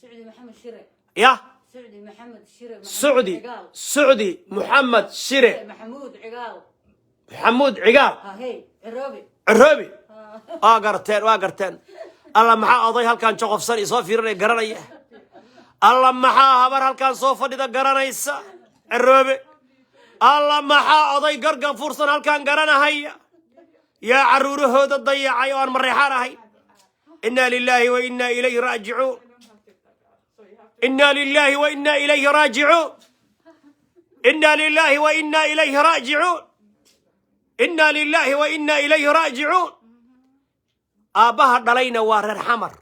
سعودي محمد شيري ya سعودي محمد شيري سعودي محمد شيري محمود عقال محمود عقال ها هي عروبي عروبي قرتين الله maxaa oday halkan joqofsan isoo fiirinay garanaya الله maxaa habar halkan soo fadhida garanaysa عروبي الله maxaa oday gargan fursan halkan garanahaya يا عرورهooda dayacay oo aan marixaan ahay inna lillahi wa inna ilayhi raaji'un inna lillahi wa inna ilayhi raaji'un inna lillahi wa inna ilayhi raaji'un inna lillahi wa inna ilayhi raaji'un aabaha dhalayna waa reer xamar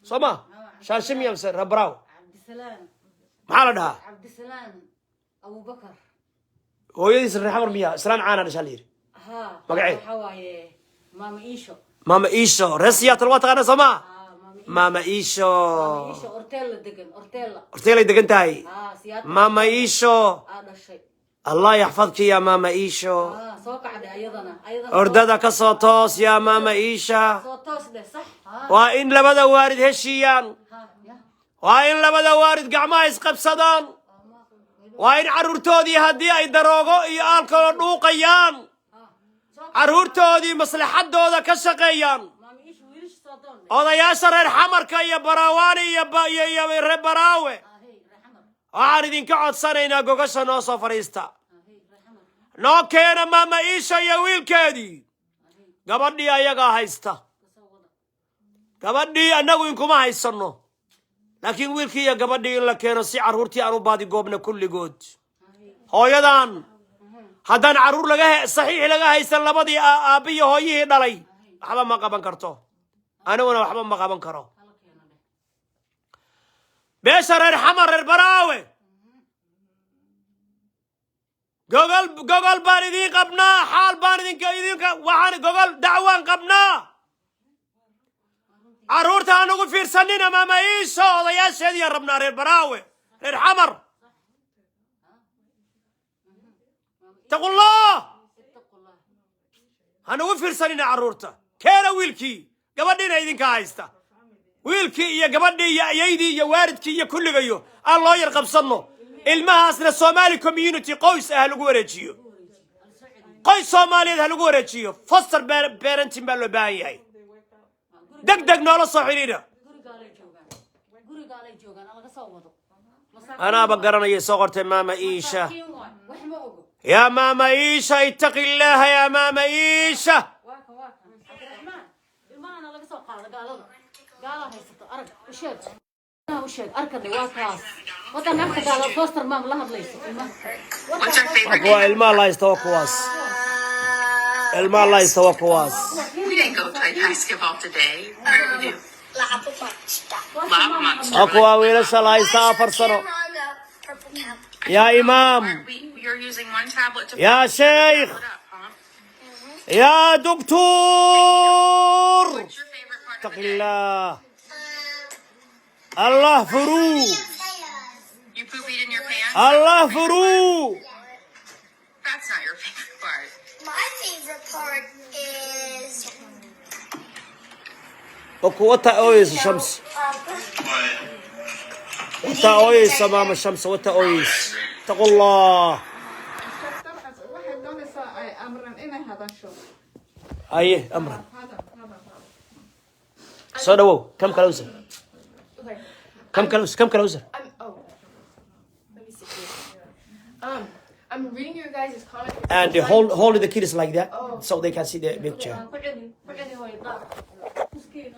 soma shaashim yamse rabraw عبد السلام maxaa la dhahaa عبد السلام ابو بكر hooyadiis reer xamar miya islaan caana dhashaa la yiri ها magaceed حواي ماما ايشو mama iisho reer siyaatal waa taqaana soma mama iisho ايشو اورتيلا دقن اورتيلا horteelay degan tahay ها سيادة mama iisho هذا الشيء الله يحفظك يا ماما إيشو ها سوق عدي ايضا أرددا كصوتوس يا ماما إيشا صوتوس ده صح ها وإن لبدا وارد هشيان ها يا وإن لبدا وارد قعما يسقب صدان وإن عرورتودي هدي أي دروغو إيالكو نوقيان عرورتودي مصلحة دودا كشقيان ماما ايشو ويلش صوتون وضا ياسر الحمر يا براواني يا ربراوي ها هي رحمه وعاردين كعود سنينا قوغشا نوصو فريستا ها هي رحمه noo keena maama iisha iyo wiilkeedii gabadhii ayagaa haysta gabadhii annagu inkuma haysanno laakiin wiilkii iyo gabadhii in la keeno si carruurtii aan u baadigoobna kulligood hooyadan haddaan carruur saxiix laga haysan labadii aabbiyo hooyihii dhalay waxba ma qaban karto aniguna waxba ma qaban karo beesha reer xamar reer baraawe gogol baan idiin qabnaa xaal baan waxaan gogol dacwaan qabnaa carruurta aan ugu fiirsanina maama iisho odayaasheediiyaan rabnaa reer baraawe reer xamar ittaqullah han ugu fiirsanina carruurta كيرا ويلكي قبضينا إذن كايستا ويلكي يا قبضي يا يدي يا واردكي يا كل غيو الله يرقب صنو المهاسنا الصومالي كوميونيتي قوس أهلو ورجيو قوس صومالي أهلو ورجيو فصل بيرنتين بالو بايي دق نولا صحيرينا أنا بقرنا يسوقت ماما إيشا يا ماما إيشا اتق الله يا ماما إيشا What's your favorite أقوى game? المال لا يستوقواس المال لا يستوقواس We didn't go play basketball today. What did we do? Lava monster. أقوى ويلش لا يستافر سنو يا إمام You're using one tablet to يا شيخ put up, huh? يا دكتور What's your favorite part of اتق the day? الله الله فرو You poop-eat in your pants? الله فرو That's not your favorite part. My favorite part is وتا أويس الشمس وتا أويس أمام الشمس وتا أويس اتقوا الله waxay doonaysaa ay amran inay hadasho أيه أمرا صدقوا كم كلوزر Okay. كم كلوزر Oh, let me see here. I'm reading your guys' comments. and hold the kids like that so they can see the picture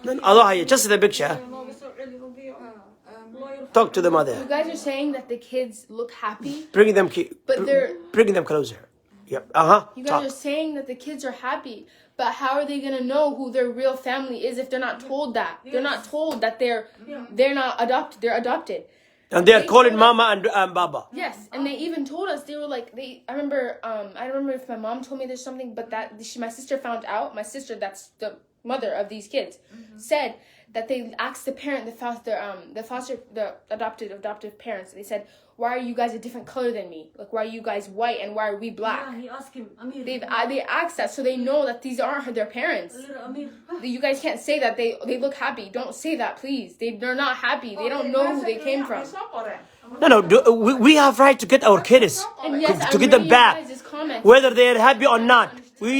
أضع هي just the picture talk to the mother You guys are saying that the kids look happy, but bring them closer yep you guys are saying that the kids are happy, but how are they gonna know who their real family is if they're not told that? They're not told that they're not adopted. They're adopted. and they are calling mama and baba Yes, and they even told us they were like I remember I don't remember if my mom told me there's something, but that my sister found out. My sister, that's the mother of these kids, said that they asked the parent, the adoptive parents. They said, "Why are you guys a different color than me? Like, why are you guys white and why are we black?" He asked him, Amir. They asked that so they know that these aren't their parents. Amir. You guys can't say that they look happy. Don't say that, please. They're not happy. They don't know who they came from. no we have right to get our kids And yes, to I'm get them reading back your guys' comments. whether they are happy or not we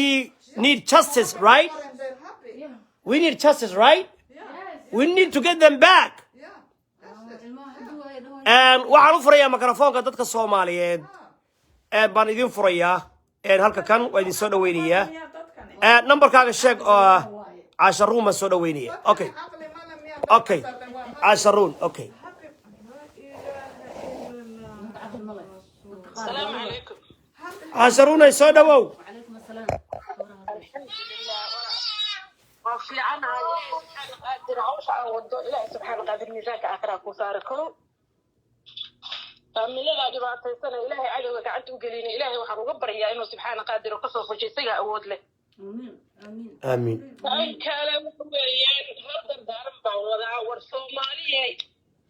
need justice right they're happy we need justice right we need to get them back and waxaan u furayaa mikrofoonka dadka Soomaaliyeed baan idin furayaa halka kan waa idin soo dhaweynayaa numberkaaga sheeg oo Casharuun ma soo dhaweynaya okay caqli male miyaa okay Casharuun okay السلام عليكم Casharuun ay soo dhawow وعليكم السلام. وفي عنها سبحان قادر عوش عن وضو إله سبحان قادر ميزانك آخرها كوساركو من لا دبعت سنة إلهي عدو قعدت وقليني إلهي وحن وقبريا إنه سبحان قادر وقصف وجيسيها أود له آمين آمين. آمين أي كلام ويان هذا دارم بعوضا والصومالي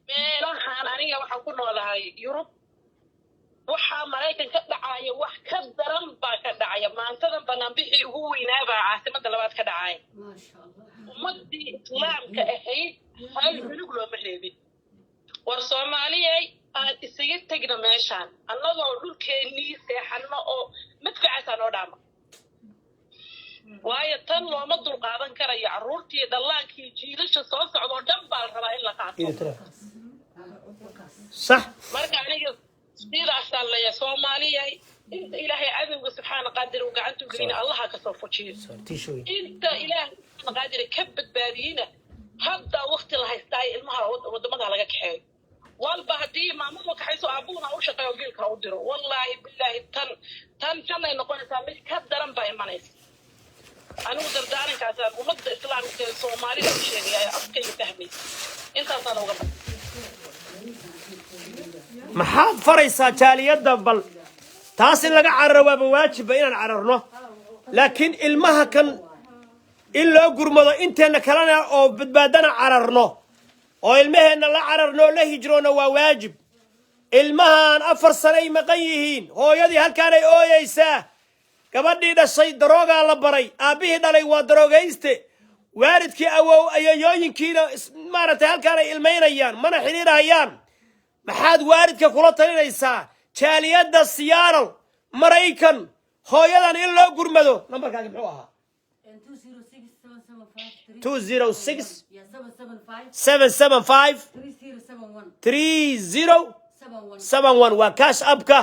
meelahan aniga waxaan ku noolahay Yurub waxaa Mareykan ka dhacaya wax ka daran baa ka dhacaya maantadan banaanbixii ugu weynaa baa caasimada labaad ka dhacay ما شاء الله. ummadii islaamka ahayd hal bilug looma reebin war Soomaaliyay aad isaga tagna meeshaan annagoo dhulkeenii seexano oo madfacaasaan oo dhaama waayo tan looma dulqaadan karayo carruurtii dallaankii jiilasha soo socdo dhan baa la rabaa in la qaato صح marka aniga sidaasaan leeyahay Soomaaliyay inta ilaahay cadowga subxaana qaadir uu gacantu gelina allaha ka soo fujiyo inta ilaahay subxaana qaadir ka badbaadiyina hadda waqti la haystaa ilmaha wadamada laga kaxeeyo walba hadii maamadu kaxayso aabuna u shaqeeyo geelka u diro wallahi billahi tan janay noqonaysaa mid ka daran baa imanaysa anigu dardaarankaas ummadda islaamka ee Soomaalida u sheegay afkayga fahmay intaasaan uga baxay maxaad faraysaa jaaliyadda bal taas in laga cararo waaba waajiba inaan cararno laakiin ilmaha kan in loo gurmado inteena kalena oo badbaadana cararno oo ilmaheena la cararno la hijroona waa waajib ilmahan 4 sano ay maqan yihiin hooyadii halkaan ay ooyaysaa gabadhii dhashay daroogaa la baray aabbihii dhalay waa daroogayste waalidkii awow ayayooyinkiina maaragtay halkaan ay ilmaynayaan mana xiriirayaan maxaad waalidka kula talinaysaa jaaliyadda Seattle Maraykan hooyadan in loo gurmado nambarkaaga muxuu ahaa 206 775 3071 waa kaash abka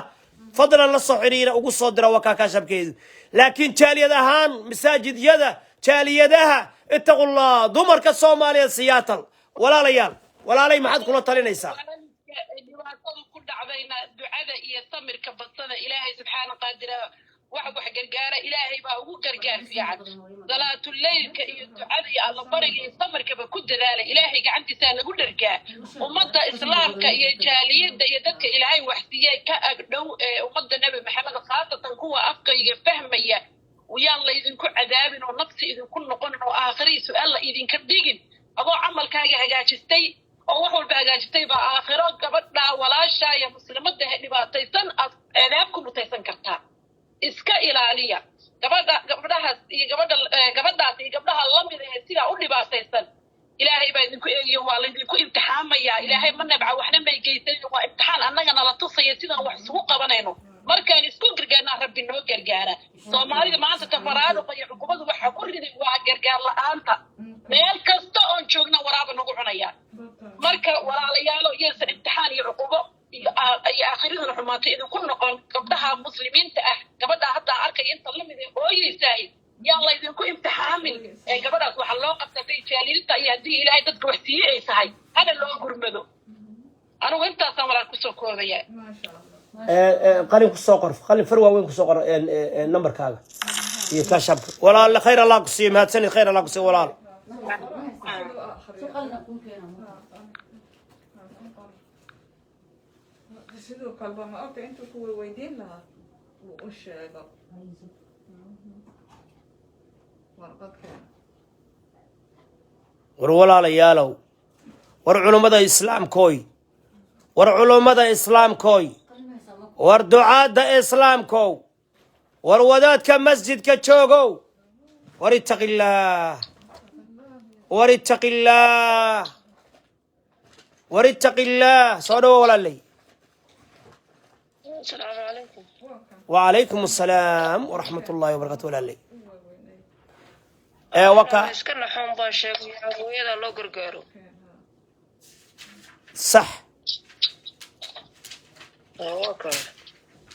fadlan la soo xiriira ugu soo dira waa kaash abkeedu laakiin jaaliyad ahaan masaajidyada jaaliyadaha ittaqullah dumarka Soomaaliya Seattle walaalay maxaad kula talinaysaa dhibaatada ku dhacdayna ducada iyo samirka badsada ilaahay subxaana qaadira wax gargaara ilaahay baa ugu gargaar fiican salaatul leylka iyo ducada iyo alla bariga iyo samirkaba ku dadaala ilaahay gacantiisa lagu dhargaa ummadda islaamka iyo jaaliyada iyo dadka ilaahay wax siiyay ka agdhow ummadda nabi maxamed khaasatan kuwa afkayga fahmaya wiyaan la idinku cadaabin oo nafsi idinku noqon oo aakhiriisu alla idinka dhigin adoo camalkaaga hagaajistay oo wax walba hagaajistay baa aakhiro gabadha walaasha iyo muslimadda dhibaataysan aad eedaab ku mutaysan kartaa iska ilaaliya gabadhaas iyo gabdhaha lamid ah sida u dhibaataysan ilaahay baa idinku eegiyo waa la idinku imtixaamaya ilaahay ma nabca waxna may geysan waa imtixaan annagana la tusaya sidaan wax isugu qabanayno markaan isku gargaarnaa rabbi noo gargaara soomaalida maanta tafaraaruqa iyo xukuumaddu waxa ku riday waa gargaar la'aanta meel kasta oon joogna waraaba nagu cunaya marka walaalayaalo iyaysan imtixaan iyo cuqubo iyo aakhirada xumaata idinku noqon gabdhaha muslimiinta ah gabadha hadda arkay inta lamid ah ooyeysaay yaan la idinku imtixaamin gabadhaas waxa loo qabtay jaaliyadda iyo haddii ilaahay dadka wax siiyey ay tahay hada loo gurmado anigu intaasaan walaal kusoo koobaya qalin kusoo qor qalin far waaweyn kusoo qor nambarkaaga iyo kaashabka walaal khayr allah ku siiyo mahadsanid khayr allah ku siiyo walaal sidoo kalba ma ogta intuu ku weydiin lahaa wuu u sheego warqadkeena war walaalayaalow war culummada islaamkooy war ducaadda islaamkow war wadaadka masjidka joogow war ittaqillaah soo dhawo walaalay السلام عليكم وعليكم السلام ورحمة الله وبركاته walaalay waka iska naxoon baa sheegay hooyada loo gargaaro صح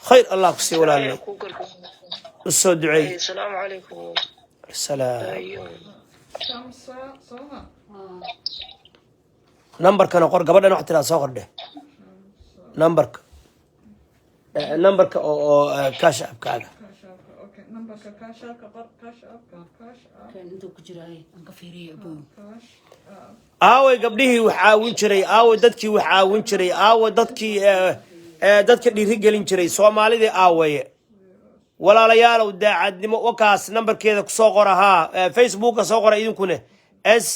خير الله كسي walaalay usoo duceey السلام عليكم السلام shamsa soma nambarkana qor gabadhan waxa tiraa soo qordhe nambarka oo cash app-kaaga okay nambarka cash app-ka qor cash app-ka kan intuu ku jiray aan ka fiiriyo abuu aaway gabdhihii wax caawin jiray aaway dadkii wax caawin jiray aaway dadkii dadka dhiiri gelin jiray Soomaalida aawaye walaalayaalow daacadnimo wakaas nambarkeeda ku soo qor ahaa Facebook soo qor idinkuna S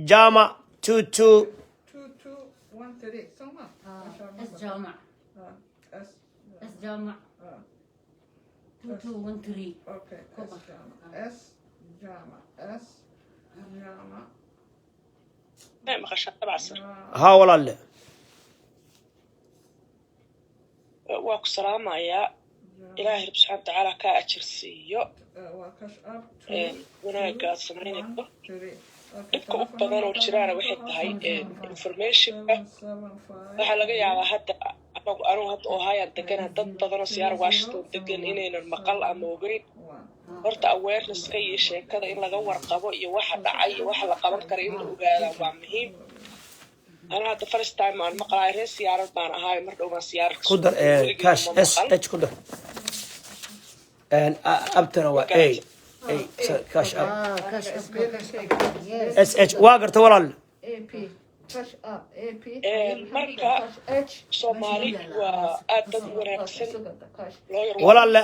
Jama 2213 soma S Jama S Jama 2213 okay S Jama ما خشى تبع السر ها walaale واكو سلامة يا إلهي سبحانه وتعالى كأجر سيو cash app وناك سمعينك 3 dadka u badan oo jiraan waxay tahay information-ka waxa laga yaabaa hadda anigu hadda oo hayaan degana dad badan oo siyaar Washington degan inaynan maqal ama ogeyn horta awareness-ka iyo sheekada in laga warqabo iyo waxa dhacay iyo waxa la qaban karo in la ogaado waa muhiim أنا هذا first time أنا مقرأ رئيس سيارة أنا هاي مرة ما سيارة كودر كاش SH كودر and أبتنا وA كاش أب SH واقرت ورال AP cash app AP مركا Somali وأدب ونكسن walaal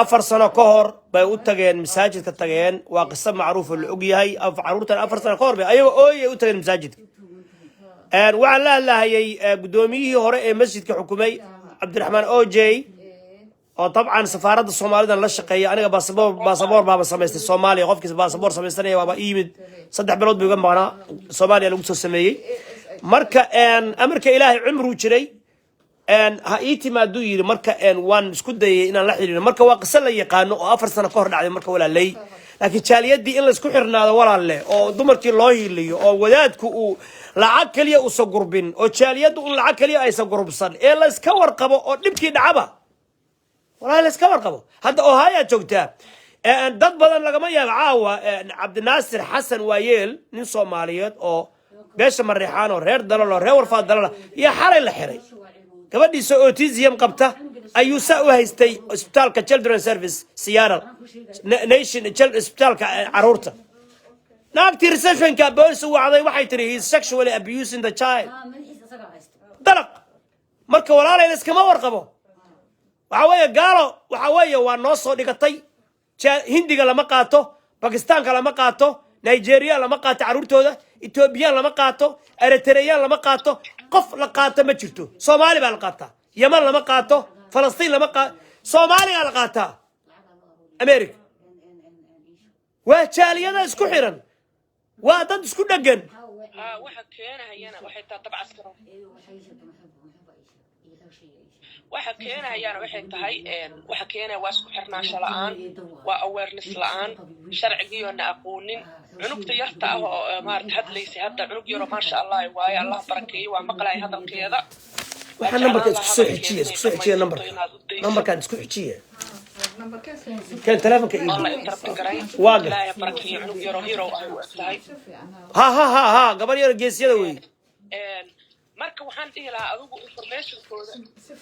afar sano ka hor bay u tageen masaajidka tageen waa qisad macruuf oo la og yahay caruurtan afar sano ka hor bay ayaga ooyay u tageen masaajidka waxaan la hadlaayay gudoomiyihii hore ee masjidka xukumay Cabdiraxmaan OJ طبعا سفارة الصومالية لا شقية أنا باسبور بابا سميستي الصومالي قفك باسبور سميستني بابا إيمد صدق بلود بيقوم معنا الصوماليا لو سميي مركا أن أمريكا إلهي عمره جري أن هايتي ما دوي مركا أن وان سكود إن الله حلينا مركا واقص لي قانون أفر سنة كهر على مركا ولا لي لكن شاليات دي إلا سكحرنا ولا لا أو دمرك الله اللي أو ودادك أو لعكلية وسقربين أو شاليات لعكلية أي سقربصن إلا سكور قبو أو نبكي دعبة والله لا سكور قبو هذا أوهايا جوتا dad badan lagama yaabo caawa Cabdinaasir Xasan Waayeel nin Soomaaliyeed oo beesha Marixaan oo reer dalal oo reer warfaad dalal iyo xalay la xiray gabadhiisa autism qabta ayuu saa u haystay isbitaalka Children's Service Seattle Nation isbitaalka caruurta naagtii receptionka booliis u wacday waxay tiri he is sexually abusing the child dalaq marka walaalay iskama warqabo waxa weeye gaalo waxa weeye waa noo soo dhigatay hindiga lama qaato Pakistaanka lama qaato Nigeria lama qaato caruurtooda Ethiopia lama qaato Eritrea lama qaato qof la qaato ma jirto Soomaali baa la qaataa Yemen lama qaato Falastiin lama qaato Soomaaliya la qaataa America waa jaaliyada isku xiran waa dad isku dhagan waxa keenayana waxay tahay tabc askaro waxa keenayana waxay tahay waxa keenaya waa isku xirnaansho la'aan waa awareness la'aan sharcigiyoona aqoonin cunugta yarta ah oo maarta hadlaysay hadda cunug yaro ma sha Allah waaye Allah barakeeyo waa maqlay hadalkeeda waxa numberka isku soo xijiye numberkan isku xijiye كان تلفونك إيه؟ واقف. لا يبارك عنق يرو هيرو ها قبل يرو جيس يدوي. marka waxaan dhihi lahaa adigu information-kooda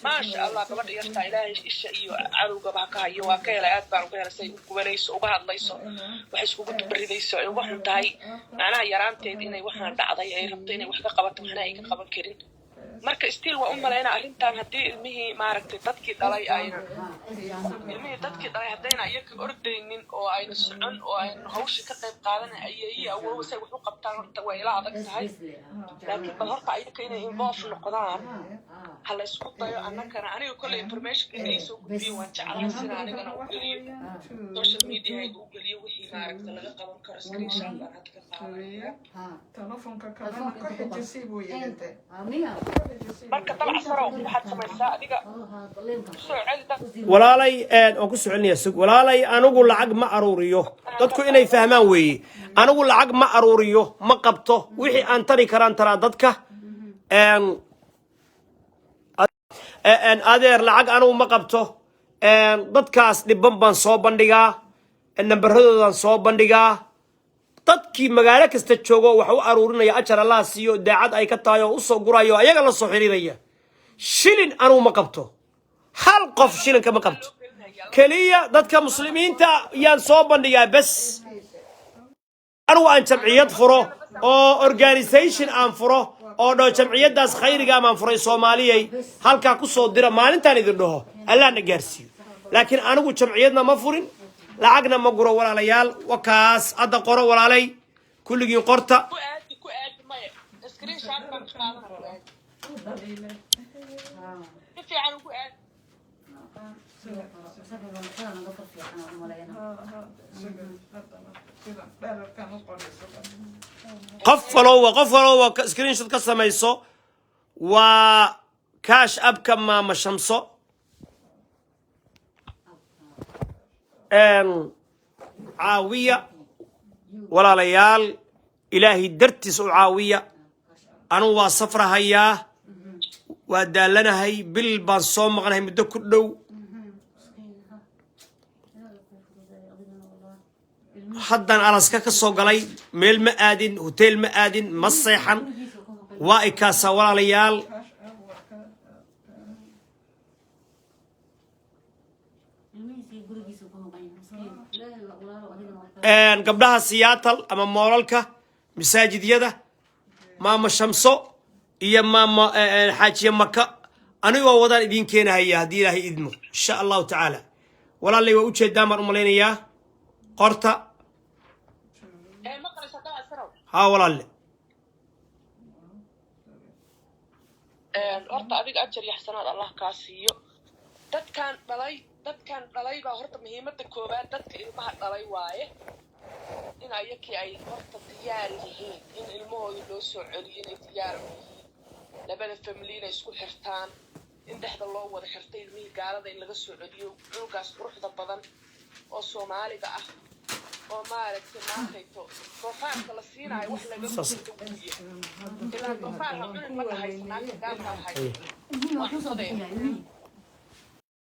maasha Allah gabadha yarta ilaahay isha iyo cadowga baa ka hayo waa ka helay aad baan uga helay u kubanayso uga hadlayso waxay iskugu dubaridayso ay uga xun tahay macnaha yaraanteed inay waxaan dhacday ay rabto inay wax ka qabato waxna ay ka qaban karin marka still waa u maleena arrintan hadii ilmihii maaragtay dadkii dhalay ayna ilmihii dadkii dhalay hadayna iyaga ordaynin oo ayna socon oo ayna hawsha ka qayb qaadanay ayay awoodaysa wax u qabtaan horta way ila adag tahay laakiin bal horta ayaga inay involve noqdaan hal isku dayo annagana aniga kulli information ay soo gudbiyo waan jeclahay sida anigana u geliyo social media ay u geliyo wixii maaragtay laga qaban karo screenshot baan hadda qaadaya telefoonka kalena ku xijisay buu yeeltay marka tabca saro waxaad samaysaa adiga soo celida walaalay oo ku socolinaya sug walaalay anigu lacag ma aruuriyo dadku inay fahmaan weeye anigu lacag ma aruuriyo ma qabto wixii aan tari karaan taraa dadka adeer lacag anigu ma qabto dadkaas dhibban baan soo bandhigaa nambaradoodan soo bandhigaa dadkii magaalo kasta joogo wax u aruurinaya ajar Allah siiyo daacad ay ka tahay oo u soo gurayo ayaga la soo xiriiraya shilin anigu ma qabto hal qof shilinka ma qabto kaliya dadka muslimiinta yaan soo bandhigaa bas anigu aan jamciyad furo oo organization aan furo oo dho jamciyadaas khayriga aan furay Soomaaliyay halka ku soo dira maalintan idin dhaho Allah na gaarsiyo laakiin anigu jamciyadna ma furin lacagna ma guro walaalayaal wakaas hadda qoro walaalay kulligiin qorta ku aad maya screenshot baan qaadanaa fiican ku aad qof walba screenshot ka samayso waa cash app ka Maama Shamso caawiya walaalayaal ilaahi dartiis u caawiya anu waa safrahayaa waa daalanahay bil baan soo maqnahay muddo ku dhow haddan alaska ka soo galay meel ma aadin hotel ma aadin ma seexan waa ikaasa walaalayaal gabdhaha Seattle ama moolalka masaajidyada Maama Shamso iyo Maama Xaajiye Maka anigoo wadaan idin keenahaya hadii Ilaahay idmo insha Allah ta'ala walaalay waa u jeedaan mar umaleynaya qorta ها والله horta adiga ajar iyo xasanaad Allah ka siiyo dadkan dhalay baa horta muhiimadda koowaad dadka ilmaha dhalay waaye in ayakii ay horta diyaar yihiin in ilmahooda loo soo celiyo inay diyaar u yihiin labada familiina isku xirtaan in dhexda loo wada xirtay ilmihii gaalada in laga soo celiyo cunugaas quruxda badan oo soomaaliga ah oo maaragtay maantayto doofaarka la siinayo wax laga ilaa doofaarka cunin ma dhahayso naagta gaalka lahayd